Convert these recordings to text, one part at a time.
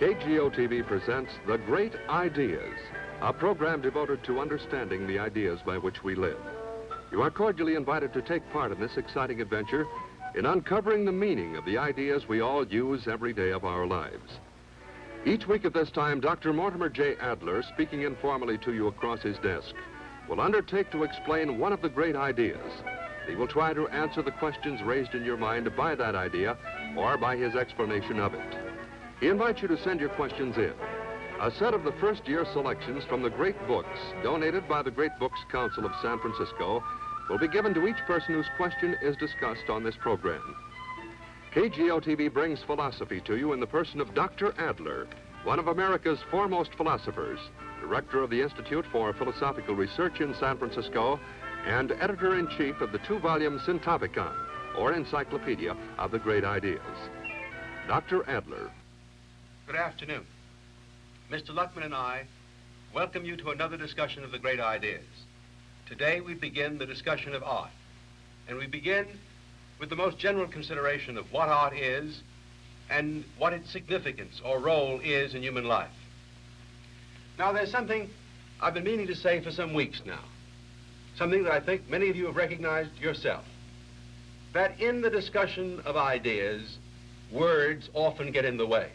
KGO-TV presents The Great Ideas, a program devoted to understanding the ideas by which we live. You are cordially invited to take part in this exciting adventure in uncovering the meaning of the ideas we all use every day of our lives. Each week at this time, Dr. Mortimer J. Adler, speaking informally to you across his desk, will undertake to explain one of the great ideas. He will try to answer the questions raised in your mind by that idea or by his explanation of it. He invites you to send your questions in. A set of the first-year selections from the great books donated by the Great Books Council of San Francisco will be given to each person whose question is discussed on this program. KGO-TV brings philosophy to you in the person of Dr. Adler, one of America's foremost philosophers, director of the Institute for Philosophical Research in San Francisco, and editor-in-chief of the two-volume Syntopicon, or Encyclopedia of the Great Ideas. Dr. Adler. Good afternoon. Mr. Luckman and I welcome you to another discussion of the great ideas. Today we begin the discussion of art, and we begin with the most general consideration of what art is and what its significance or role is in human life. Now, there's something I've been meaning to say for some weeks now, something that I think many of you have recognized yourself, that in the discussion of ideas, words often get in the way.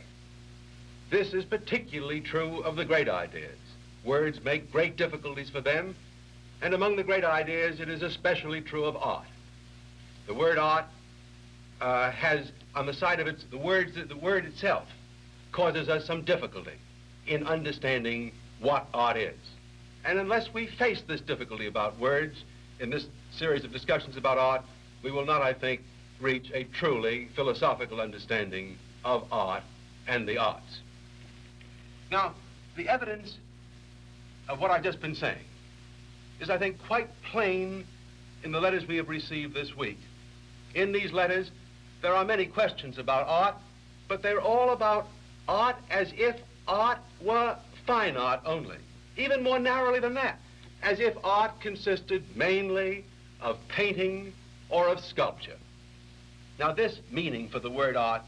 This is particularly true of the great ideas. Words make great difficulties for them, and among the great ideas, it is especially true of art. The word art has, on the side of it, the word itself causes us some difficulty in understanding what art is. And unless we face this difficulty about words in this series of discussions about art, we will not, I think, reach a truly philosophical understanding of art and the arts. Now, the evidence of what I've just been saying is, I think, quite plain in the letters we have received this week. In these letters, there are many questions about art, but they're all about art as if art were fine art only, even more narrowly than that, as if art consisted mainly of painting or of sculpture. Now, this meaning for the word art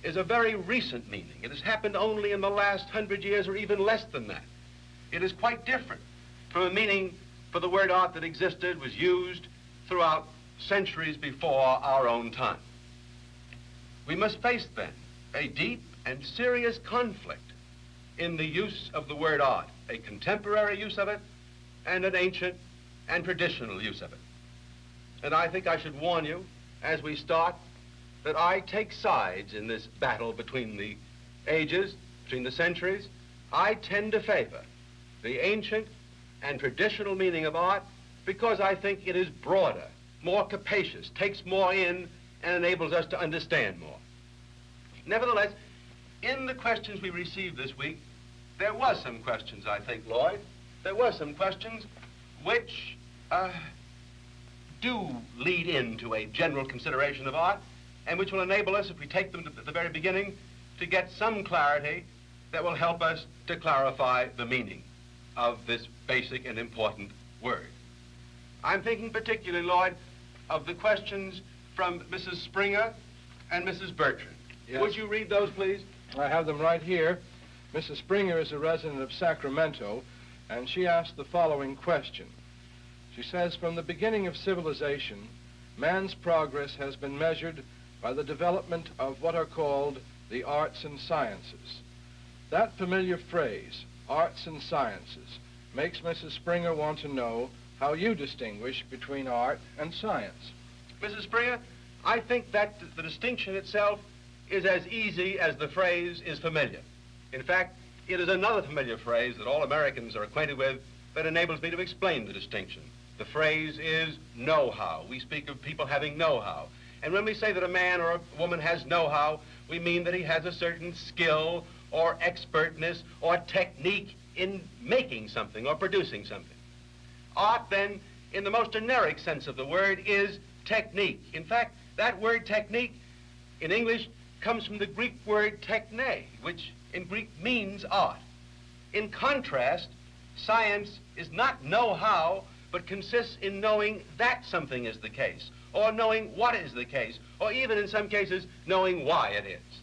is a very recent meaning. It has happened only in the last 100 years or even less than that. It is quite different from a meaning for the word art that existed, was used throughout centuries before our own time. We must face then a deep and serious conflict in the use of the word art, a contemporary use of it and an ancient and traditional use of it. And I think I should warn you as we start that I take sides in this battle between the ages, between the centuries. I tend to favor the ancient and traditional meaning of art because I think it is broader, more capacious, takes more in, and enables us to understand more. Nevertheless, in the questions we received this week, there was some questions, I think, Lloyd. There were some questions which do lead into a general consideration of art, and which will enable us, if we take them at the very beginning, to get some clarity that will help us to clarify the meaning of this basic and important word. I'm thinking particularly, Lloyd, of the questions from Mrs. Springer and Mrs. Bertrand. Yes. Would you read those, please? I have them right here. Mrs. Springer is a resident of Sacramento, and she asked the following question. She says, from the beginning of civilization, man's progress has been measured by the development of what are called the arts and sciences. That familiar phrase, arts and sciences, makes Mrs. Springer want to know how you distinguish between art and science. Mrs. Springer, I think that the distinction itself is as easy as the phrase is familiar. In fact, it is another familiar phrase that all Americans are acquainted with that enables me to explain the distinction. The phrase is know-how. We speak of people having know-how. And when we say that a man or a woman has know-how, we mean that he has a certain skill or expertness or technique in making something or producing something. Art, then, in the most generic sense of the word, is technique. In fact, that word technique in English comes from the Greek word techne, which in Greek means art. In contrast, science is not know-how, but consists in knowing that something is the case, or knowing what is the case, or even in some cases, knowing why it is.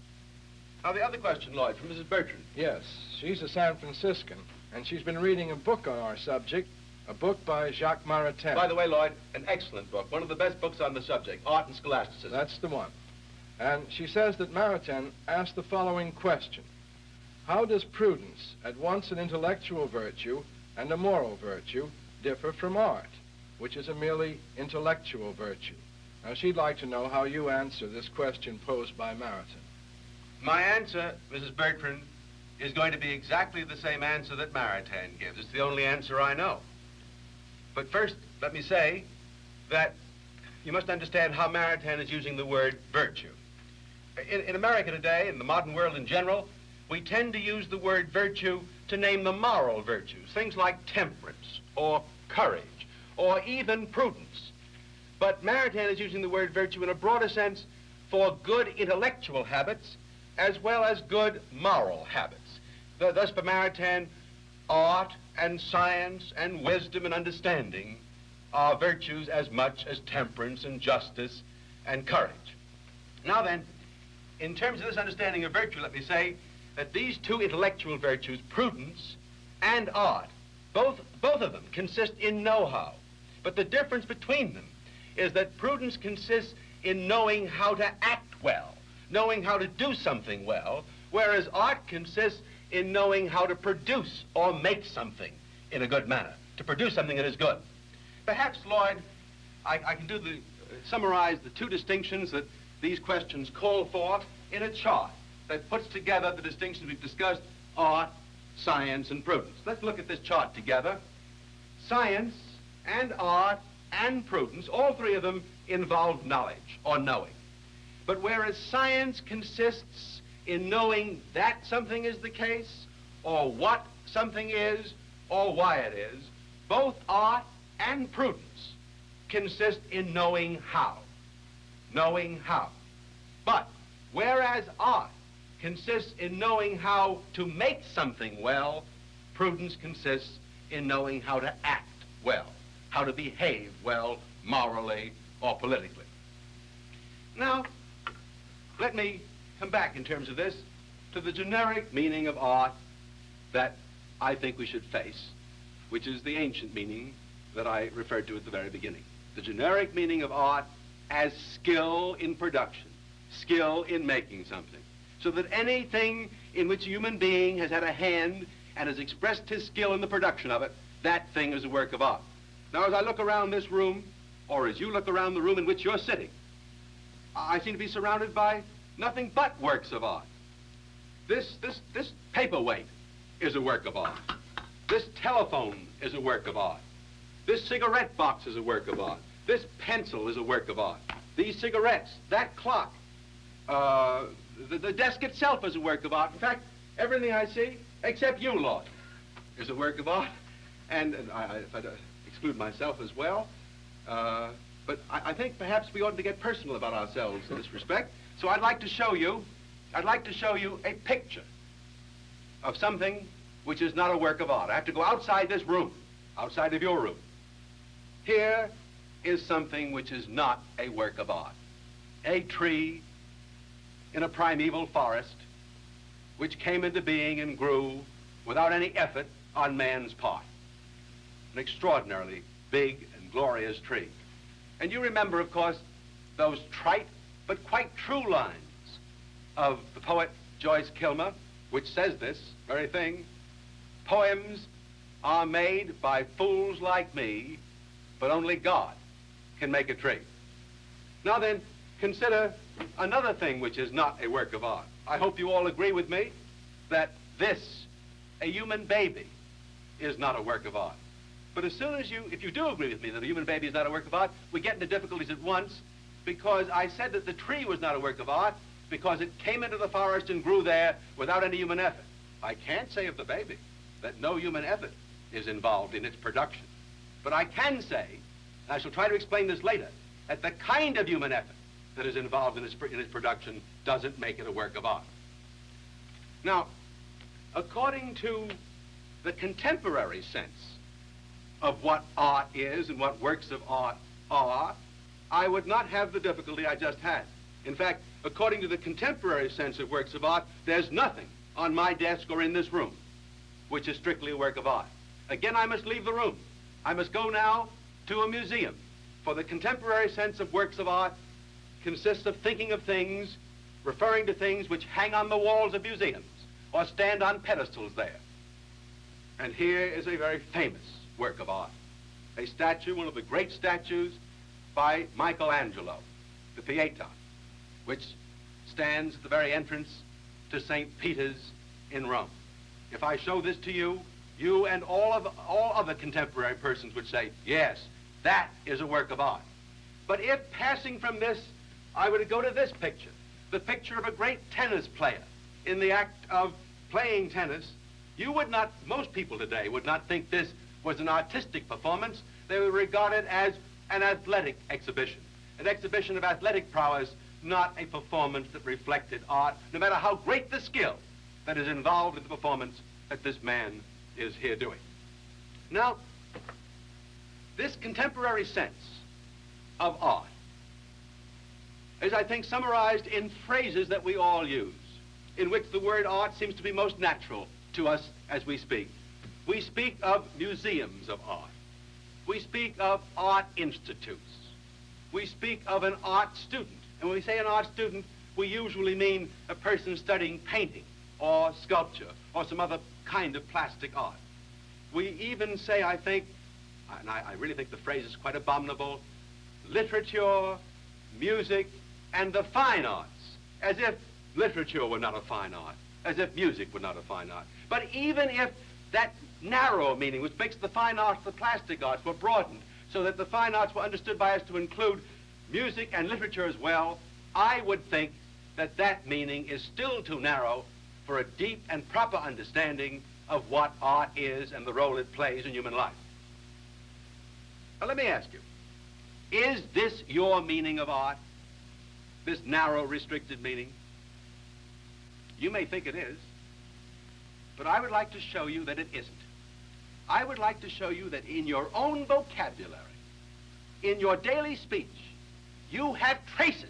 Now, the other question, Lloyd, from Mrs. Bertrand. Yes, she's a San Franciscan, and she's been reading a book on our subject, a book by Jacques Maritain. By the way, Lloyd, an excellent book, one of the best books on the subject, Art and Scholasticism. That's the one. And she says that Maritain asked the following question: how does prudence, at once an intellectual virtue and a moral virtue, differ from art, which is a merely intellectual virtue? Now, she'd like to know how you answer this question posed by Maritain. My answer, Mrs. Bertrand, is going to be exactly the same answer that Maritain gives. It's the only answer I know. But first, let me say that you must understand how Maritain is using the word virtue. In America today, in the modern world in general, we tend to use the word virtue to name the moral virtues, things like temperance or courage or even prudence. But Maritain is using the word virtue in a broader sense for good intellectual habits as well as good moral habits. Thus, for Maritain, art and science and wisdom and understanding are virtues as much as temperance and justice and courage. Now then, in terms of this understanding of virtue, let me say that these two intellectual virtues, prudence and art, both of them consist in know-how. But the difference between them is that prudence consists in knowing how to act well, knowing how to do something well, whereas art consists in knowing how to produce or make something in a good manner, to produce something that is good. Perhaps, Lloyd, I can summarize the two distinctions that these questions call for in a chart that puts together the distinctions we've discussed: art, science, and prudence. Let's look at this chart together. Science and art and prudence, all three of them involve knowledge or knowing. But whereas science consists in knowing that something is the case, or what something is, or why it is, both art and prudence consist in knowing how. Knowing how. But whereas art consists in knowing how to make something well, prudence consists in knowing how to act well, how to behave well morally or politically. Now, let me come back in terms of this to the generic meaning of art that I think we should face, which is the ancient meaning that I referred to at the very beginning. The generic meaning of art as skill in production, skill in making something, so that anything in which a human being has had a hand and has expressed his skill in the production of it, that thing is a work of art. Now, as I look around this room, or as you look around the room in which you're sitting, I seem to be surrounded by nothing but works of art. This paperweight is a work of art. This telephone is a work of art. This cigarette box is a work of art. This pencil is a work of art. These cigarettes, that clock, the desk itself is a work of art. In fact, everything I see, except you, Lord, is a work of art. And if I exclude myself as well, but I think perhaps we ought to get personal about ourselves in this respect. So I'd like to show you a picture of something which is not a work of art. I have to go outside this room, outside of your room. Here is something which is not a work of art. A tree in a primeval forest which came into being and grew without any effort on man's part. An extraordinarily big and glorious tree. And you remember, of course, those trite but quite true lines of the poet Joyce Kilmer, which says this very thing: poems are made by fools like me, but only God can make a tree. Now then, consider another thing which is not a work of art. I hope you all agree with me that this, a human baby, is not a work of art. But as soon as if you do agree with me that a human baby is not a work of art, we get into difficulties at once, because I said that the tree was not a work of art because it came into the forest and grew there without any human effort. I can't say of the baby that no human effort is involved in its production. But I can say, and I shall try to explain this later, that the kind of human effort that is involved in its production doesn't make it a work of art. Now, according to the contemporary sense of what art is and what works of art are, I would not have the difficulty I just had. In fact, according to the contemporary sense of works of art, there's nothing on my desk or in this room which is strictly a work of art. Again, I must leave the room. I must go now to a museum, for the contemporary sense of works of art consists of thinking of things, referring to things which hang on the walls of museums or stand on pedestals there. And here is a very famous work of art, a statue, one of the great statues by Michelangelo, the Pieta, which stands at the very entrance to St. Peter's in Rome. If I show this to you, you and all other contemporary persons would say, yes, that is a work of art. But if passing from this, I were to go to this picture, the picture of a great tennis player in the act of playing tennis, you would not, most people today would not think this was an artistic performance. They would regard it as an athletic exhibition, an exhibition of athletic prowess, not a performance that reflected art, no matter how great the skill that is involved in the performance that this man is here doing. Now, this contemporary sense of art is, I think, summarized in phrases that we all use, in which the word art seems to be most natural to us as we speak. We speak of museums of art. We speak of art institutes. We speak of an art student. And when we say an art student, we usually mean a person studying painting or sculpture or some other kind of plastic art. We even say, I think, and I really think the phrase is quite abominable, literature, music, and the fine arts, as if literature were not a fine art, as if music were not a fine art. But even if that narrow meaning, which makes the fine arts the plastic arts, were broadened so that the fine arts were understood by us to include music and literature as well, I would think that that meaning is still too narrow for a deep and proper understanding of what art is and the role it plays in human life. Now let me ask you, is this your meaning of art? This narrow, restricted meaning? You may think it is, but I would like to show you that it isn't. I would like to show you that in your own vocabulary, in your daily speech, you have traces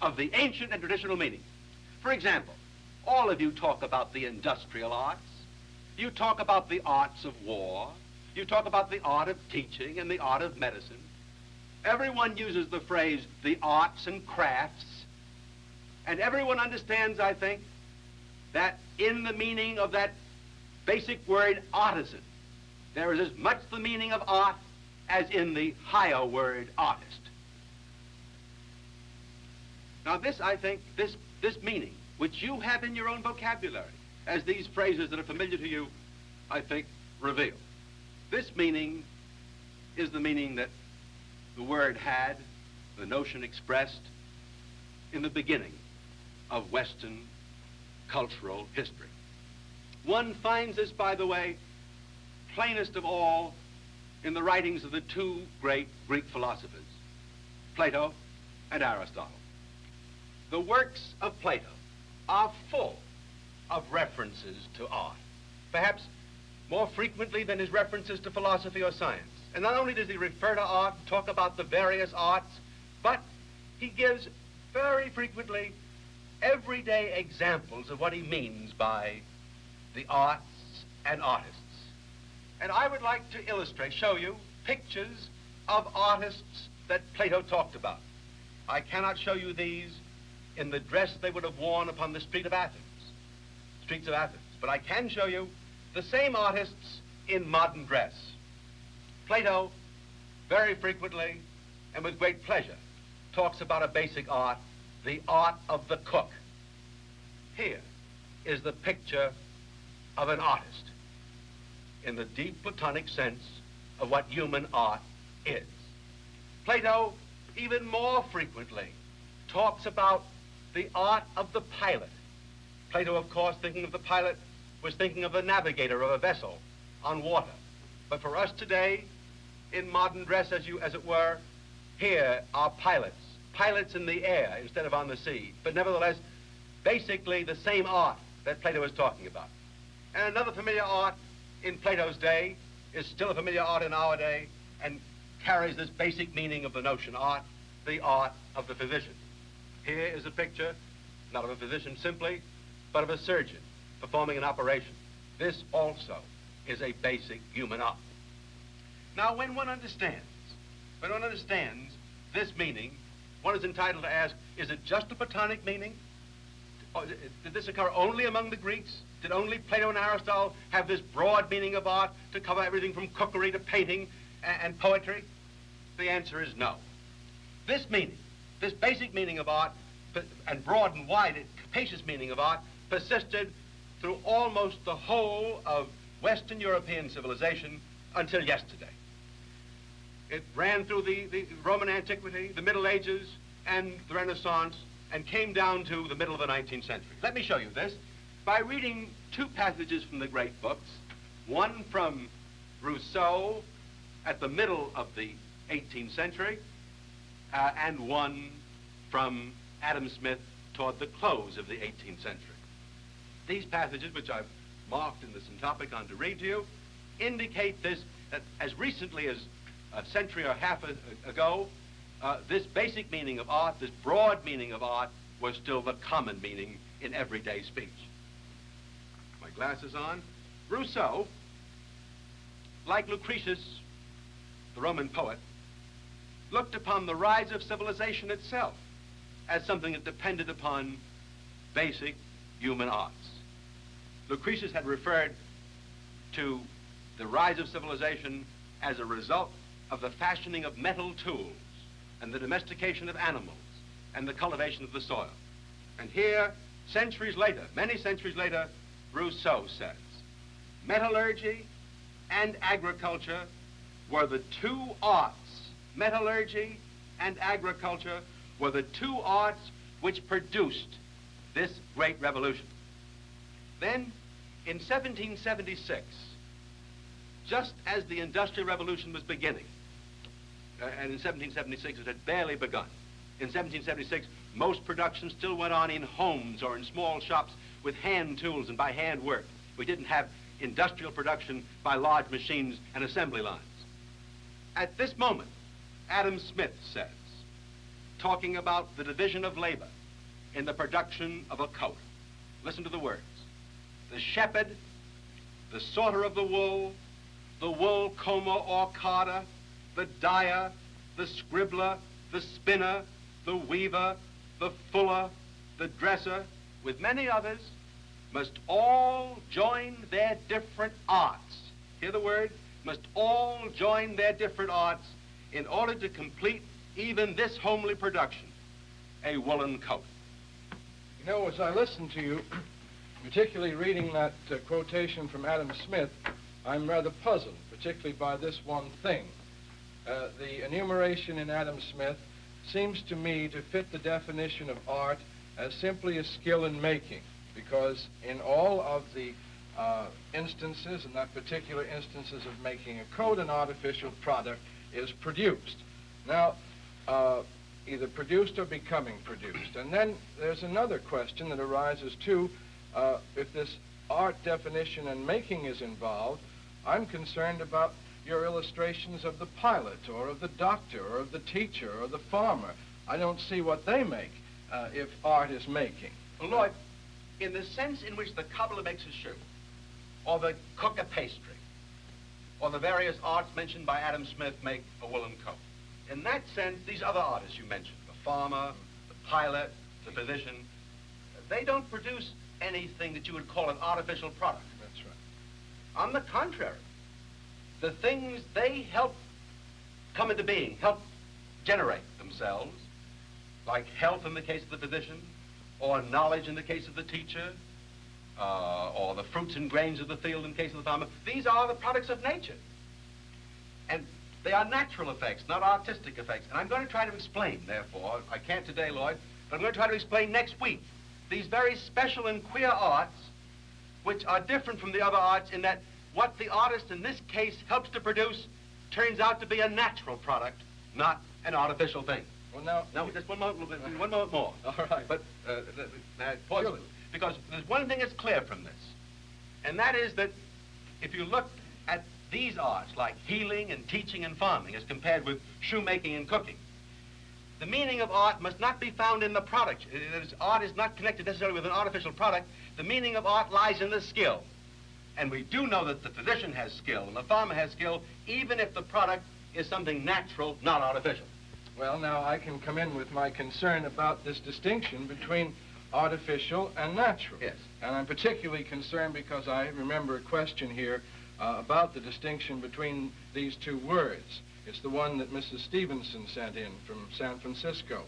of the ancient and traditional meaning. For example, all of you talk about the industrial arts. You talk about the arts of war. You talk about the art of teaching and the art of medicine. Everyone uses the phrase, the arts and crafts. And everyone understands, I think, that in the meaning of that basic word artisan, there is as much the meaning of art as in the higher word artist. Now this, I think, this meaning, which you have in your own vocabulary, as these phrases that are familiar to you, I think, reveal. This meaning is the meaning that the word had, the notion expressed, in the beginning of Western cultural history. One finds this, by the way, plainest of all in the writings of the two great Greek philosophers, Plato and Aristotle. The works of Plato are full of references to art, perhaps more frequently than his references to philosophy or science. And not only does he refer to art and talk about the various arts, but he gives very frequently everyday examples of what he means by the arts and artists. And I would like to illustrate, show you pictures of artists that Plato talked about. I cannot show you these in the dress they would have worn upon the streets of Athens, but I can show you the same artists in modern dress. Plato very frequently and with great pleasure talks about a basic art, the art of the cook. Here is the picture of an artist in the deep Platonic sense of what human art is. Plato, even more frequently, talks about the art of the pilot. Plato, of course, thinking of the pilot, was thinking of the navigator of a vessel on water. But for us today, in modern dress, as it were, here are pilots. Pilots in the air instead of on the sea. But nevertheless, basically the same art that Plato was talking about. And another familiar art in Plato's day is still a familiar art in our day and carries this basic meaning of the notion art, the art of the physician. Here is a picture, not of a physician simply, but of a surgeon performing an operation. This also is a basic human art. Now, when one understands this meaning, one is entitled to ask, is it just a Platonic meaning? Or did this occur only among the Greeks? Did only Plato and Aristotle have this broad meaning of art to cover everything from cookery to painting and poetry? The answer is no. This meaning, this basic meaning of art, and broad and wide, capacious meaning of art, persisted through almost the whole of Western European civilization until yesterday. It ran through the Roman antiquity, the Middle Ages, and the Renaissance, and came down to the middle of the 19th century. Let me show you this by reading two passages from the great books, one from Rousseau at the middle of the 18th century, and one from Adam Smith toward the close of the 18th century. These passages, which I've marked in the syntopicon to read to you, indicate this, that as recently as a century or half ago, this basic meaning of art, this broad meaning of art, was still the common meaning in everyday speech. My glasses on. Rousseau, like Lucretius, the Roman poet, looked upon the rise of civilization itself as something that depended upon basic human arts. Lucretius had referred to the rise of civilization as a result of the fashioning of metal tools and the domestication of animals and the cultivation of the soil. And here, centuries later, many centuries later, Rousseau says, metallurgy and agriculture were the two arts. Metallurgy and agriculture were the two arts which produced this great revolution. Then, in 1776, just as the Industrial Revolution was beginning, and in 1776 it had barely begun. In 1776, most production still went on in homes or in small shops with hand tools and by hand work. We didn't have industrial production by large machines and assembly lines. At this moment, Adam Smith says, talking about the division of labor in the production of a coat. Listen to the words. The shepherd, the sorter of the wool comber or carder, the dyer, the scribbler, the spinner, the weaver, the fuller, the dresser, with many others, must all join their different arts. Hear the word? Must all join their different arts in order to complete even this homely production, a woolen coat. You know, as I listen to you, particularly reading that quotation from Adam Smith, I'm rather puzzled, particularly by this one thing. The enumeration in Adam Smith seems to me to fit the definition of art as simply a skill in making, because in all of the instances, in that particular instances of making a coat, an artificial product is produced. Now, either produced or becoming produced. And then there's another question that arises too. If this art definition and making is involved, I'm concerned about your illustrations of the pilot or of the doctor or of the teacher or the farmer. I don't see what they make if art is making. Well, Lloyd, in the sense in which the cobbler makes a shoe, or the cook a pastry, or the various arts mentioned by Adam Smith make a woolen coat. In that sense, these other artists you mentioned, the farmer, the pilot, the physician, they don't produce anything that you would call an artificial product. That's right. On the contrary, the things they help come into being, help generate themselves, like health in the case of the physician, or knowledge in the case of the teacher, or the fruits and grains of the field in the case of the farmer. These are the products of nature. And they are natural effects, not artistic effects. And I'm going to try to explain, therefore, I can't today, Lloyd, but I'm going to try to explain next week these very special and queer arts which are different from the other arts in that what the artist in this case helps to produce turns out to be a natural product, not an artificial thing. Well, now... Just one moment more. All right. But, pause. Surely. Because there's one thing that's clear from this, and that is that if you look at these arts, like healing and teaching and farming, as compared with shoemaking and cooking, the meaning of art must not be found in the product. Art is not connected necessarily with an artificial product. The meaning of art lies in the skill. And we do know that the physician has skill and the farmer has skill, even if the product is something natural, not artificial. Well, now I can come in with my concern about this distinction between artificial and natural. Yes. And I'm particularly concerned because I remember a question here about the distinction between these two words. It's the one that Mrs. Stevenson sent in from San Francisco.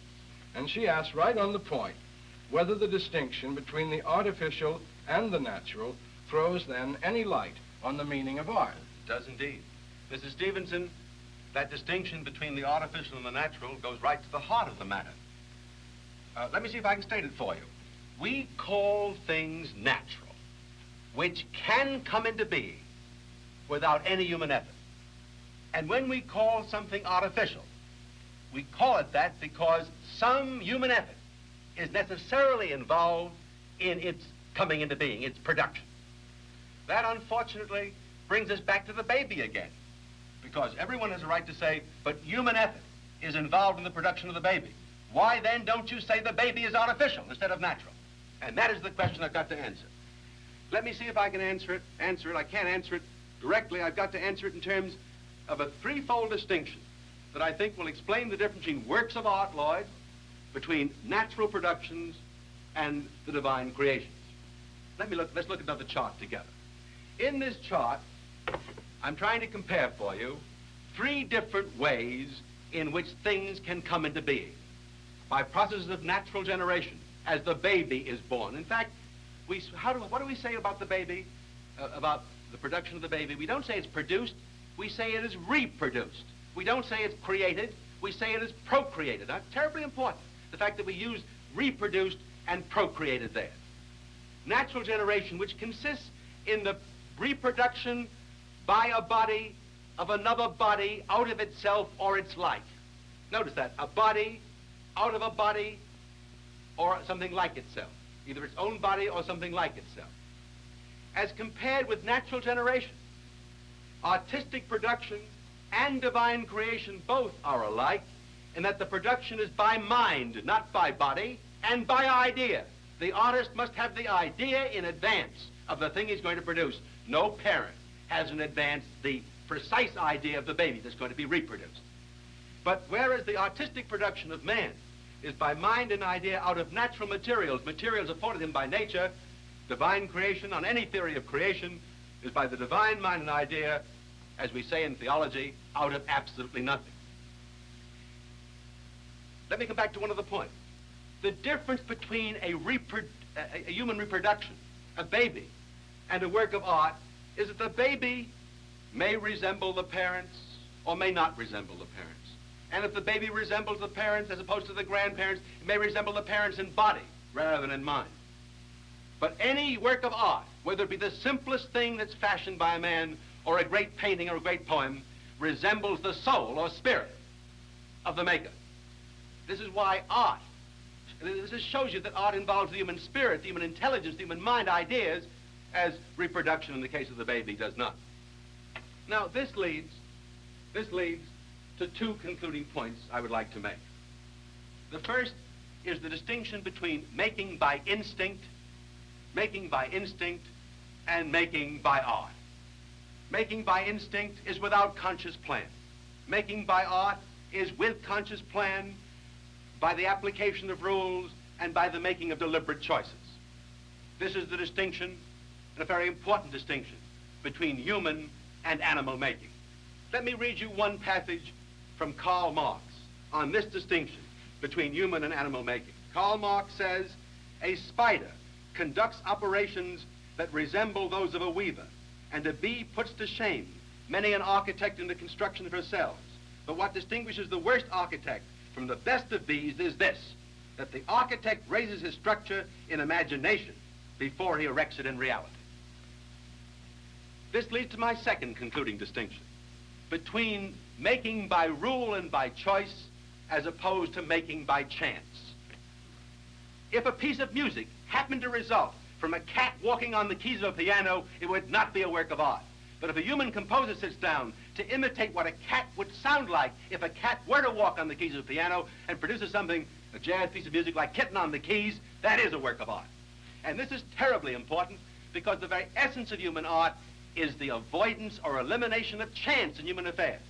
And she asked right on the point whether the distinction between the artificial and the natural throws then any light on the meaning of art. It does indeed. Mrs. Stevenson, that distinction between the artificial and the natural goes right to the heart of the matter. Let me see if I can state it for you. We call things natural, which can come into being without any human effort. And when we call something artificial, we call it that because some human effort is necessarily involved in its coming into being, its production. That, unfortunately, brings us back to the baby again, because everyone has a right to say, but human effort is involved in the production of the baby. Why then don't you say the baby is artificial instead of natural? And that is the question I've got to answer. Let me see if I can answer it. I can't answer it directly. I've got to answer it in terms of a threefold distinction that I think will explain the difference between works of art, Lloyd, between natural productions and the divine creations. Let's look at another chart together. In this chart, I'm trying to compare for you three different ways in which things can come into being by processes of natural generation as the baby is born. In fact, what do we say about the baby, about the production of the baby? We don't say it's produced, we say it is reproduced. We don't say it's created, we say it is procreated. That's terribly important, the fact that we use reproduced and procreated there. Natural generation, which consists in the reproduction by a body of another body out of itself or its like. Notice that, a body out of a body or something like itself, either its own body or something like itself. As compared with natural generation, artistic production and divine creation both are alike in that the production is by mind, not by body, and by idea. The artist must have the idea in advance of the thing he's going to produce. No parent has in advance the precise idea of the baby that's going to be reproduced. But whereas the artistic production of man is by mind and idea out of natural materials afforded him by nature, divine creation on any theory of creation is by the divine mind and idea, as we say in theology, out of absolutely nothing. Let me come back to one other point. The difference between a human reproduction, a baby, and a work of art is that the baby may resemble the parents or may not resemble the parents. And if the baby resembles the parents as opposed to the grandparents, it may resemble the parents in body rather than in mind. But any work of art, whether it be the simplest thing that's fashioned by a man or a great painting or a great poem, resembles the soul or spirit of the maker. This is why art, this shows you that art involves the human spirit, the human intelligence, the human mind, ideas, as reproduction in the case of the baby does not. Now, this leads to two concluding points I would like to make. The first is the distinction between making by instinct, and making by art. Making by instinct is without conscious plan. Making by art is with conscious plan, by the application of rules, and by the making of deliberate choices. This is the distinction, and a very important distinction, between human and animal making. Let me read you one passage from Karl Marx on this distinction between human and animal making. Karl Marx says, a spider conducts operations that resemble those of a weaver, and a bee puts to shame many an architect in the construction of her cells. But what distinguishes the worst architect from the best of bees is this, that the architect raises his structure in imagination before he erects it in reality. This leads to my second concluding distinction between making by rule and by choice as opposed to making by chance. If a piece of music happened to result from a cat walking on the keys of a piano, it would not be a work of art. But if a human composer sits down to imitate what a cat would sound like if a cat were to walk on the keys of a piano and produces something, a jazz piece of music like Kitten on the Keys, that is a work of art. And this is terribly important because the very essence of human art is the avoidance or elimination of chance in human affairs.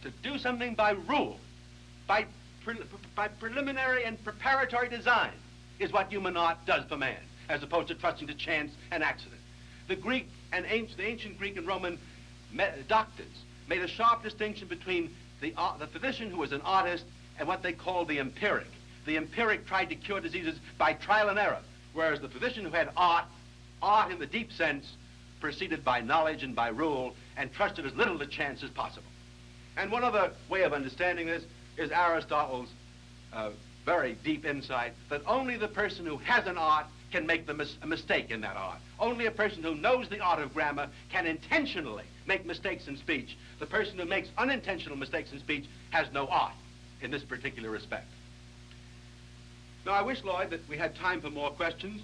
To do something by rule, by preliminary and preparatory design, is what human art does for man, as opposed to trusting to chance and accident. The ancient Greek and Roman doctors made a sharp distinction between the physician who was an artist and what they called the empiric. The empiric tried to cure diseases by trial and error, whereas the physician who had art in the deep sense, proceeded by knowledge and by rule and trusted as little to chance as possible. And one other way of understanding this is Aristotle's very deep insight that only the person who has an art can make a mistake in that art. Only a person who knows the art of grammar can intentionally make mistakes in speech. The person who makes unintentional mistakes in speech has no art in this particular respect. Now, I wish, Lloyd, that we had time for more questions,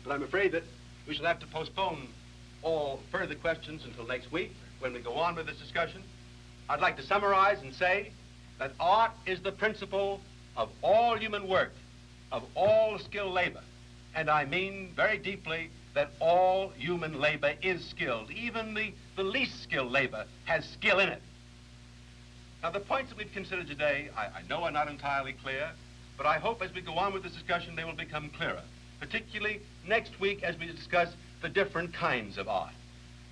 but I'm afraid that we shall have to postpone all further questions until next week when we go on with this discussion. I'd like to summarize and say that art is the principle of all human work, of all skilled labor. And I mean very deeply that all human labor is skilled. Even the least skilled labor has skill in it. Now, the points that we've considered today, I know are not entirely clear, but I hope as we go on with this discussion, they will become clearer, particularly next week as we discuss the different kinds of art,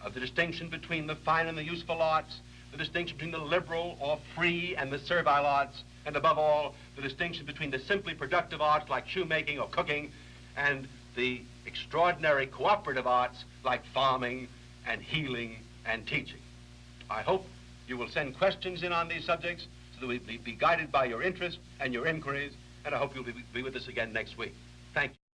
of the distinction between the fine and the useful arts, the distinction between the liberal or free and the servile arts, and above all, the distinction between the simply productive arts like shoemaking or cooking and the extraordinary cooperative arts like farming and healing and teaching. I hope you will send questions in on these subjects so that we be guided by your interest and your inquiries, and I hope you'll be with us again next week. Thank you.